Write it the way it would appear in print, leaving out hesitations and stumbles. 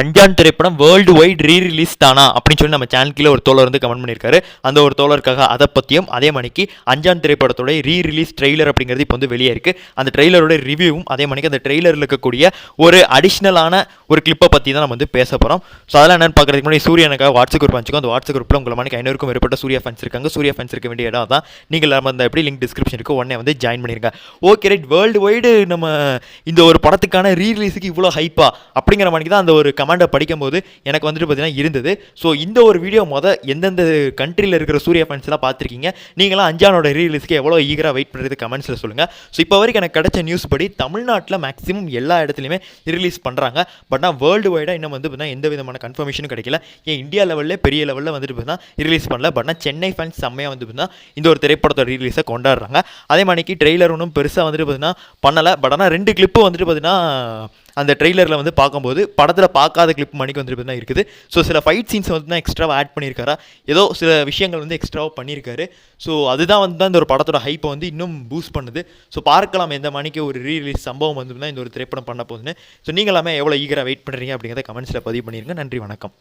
அஞ்சான் திரைப்படம் world wide rerelease தானா அப்படின்னு சொல்லி நம்ம சேனல் கீழே ஒரு தோழர் வந்து கமெண்ட் பண்ணியிருக்காரு. அந்த ஒரு தோழருக்காக அதை பற்றியும் அதே மணிக்கு அஞ்சான் திரைப்படத்தோட ரீரிலீஸ் ட்ரெய்லர் அப்படிங்கிறது இப்போ வந்து வெளியே இருக்குது. அந்த ட்ரெய்லரோட ரிவ்யூவும் அதே மணிக்கு அந்த ட்ரெய்லரில் இருக்கக்கூடிய ஒரு அடிஷ்னலான ஒரு கிளிப்பை பற்றி தான் நம்ம வந்து பேச போகிறோம். ஸோ அதெல்லாம் என்னென்னு பார்க்குறதுக்கு முன்னாடி சூரியனுக்காக வாட்ஸ்அப் குரூப் வச்சுக்கோ. அந்த வாட்ஸ்அப் குரூப்பில் உங்களை மணிக்கு 500க்கும் மேற்பட்ட சூர்யா ஃபேன்ஸ் இருக்காங்க. சூர்யா ஃபேன்ஸ் இருக்க வேண்டிய இடம் தான். நீங்கள் அந்த எப்படி லிங்க் டிஸ்கிரிப்ஷன் இருக்குது உடனே வந்து ஜாயின் பண்ணிருங்க. ஓகே ரைட், வேர்ல்டு வைடு நம்ம இந்த ஒரு படத்துக்கான ரீரிலீஸுக்கு இவ்வளோ ஹைப்பா அப்படிங்கிற மணிக்கு தான் அந்த ஒரு கமெண்டை படிக்கும்போது எனக்கு வந்துட்டு பார்த்தீங்கன்னா இருந்தது. ஸோ இந்த ஒரு வீடியோ எந்தெந்த கண்ட்ரியில் இருக்கிற சூர்யா ஃபேன்ஸ்லாம் பார்த்துருக்கீங்க, நீங்களாம் அஞ்சானோட ரீரிலீஸ்க்கு எவ்வளோ ஈகராக வெயிட் பண்ணுறது கமெண்ட்ஸில் சொல்லுங்கள். ஸோ இப்போ வரைக்கும் எனக்கு கிடைச்ச நியூஸ் படி தமிழ்நாட்டில் மேக்ஸிமம் எல்லா இடத்துலையுமே ரிலீஸ் பண்ணுறாங்க. பட் நான் வேர்ல்டு வைடாக இன்னும் வந்து பார்த்தீங்கன்னா எந்த விதமான கன்ஃபர்மேஷனும் கிடைக்கல. ஏன் இந்தியா லெவலில் பெரிய லெவலில் வந்துட்டு பார்த்தீங்கன்னா ரிலீஸ் பண்ணல. பட் நான் சென்னை ஃபேன்ஸ் செம்மையாக வந்து பார்த்தீங்கன்னா இந்த ஒரு திரைப்படத்தோட ரிலீஸை கொண்டாடுறாங்க. அதே மணிக்கு ட்ரெய்லர் ஒன்றும் பெருசாக வந்துட்டு பார்த்தீங்கன்னா பண்ணலை. பட் ஆனால் 2 கிளிப்பு வந்துட்டு பார்த்தீங்கன்னா அந்த ட்ரெய்லரில் வந்து பார்க்கும்போது படத்தில் பார்க்காத கிளிப் மணிக்கு வந்துட்டு தான் இருக்குது. ஸோ சில ஃபைட் சீன்ஸ் வந்து தான் எக்ஸ்ட்ராவாக ஆட் பண்ணியிருக்காரா, ஏதோ சில விஷயங்கள் வந்து எக்ஸ்ட்ராவாக பண்ணியிருக்காரு. ஸோ அதுதான் வந்து தான் இந்த ஒரு படத்தோட ஹைப்பை வந்து இன்னும் பூஸ்ட் பண்ணுது. ஸோ பார்க்கலாம் எந்த மணிக்கு ஒரு ரீரிலீஸ் சம்பவம் வந்து தான் இந்த ஒரு திரைப்படம் பண்ண போகுதுன்னு. ஸோ நீங்களாமே எவ்வளோ ஈகராக வெயிட் பண்ணுறீங்க அப்படிங்கிறத கமெண்ட்ஸில் பதிவு பண்ணிடுங்க. நன்றி, வணக்கம்.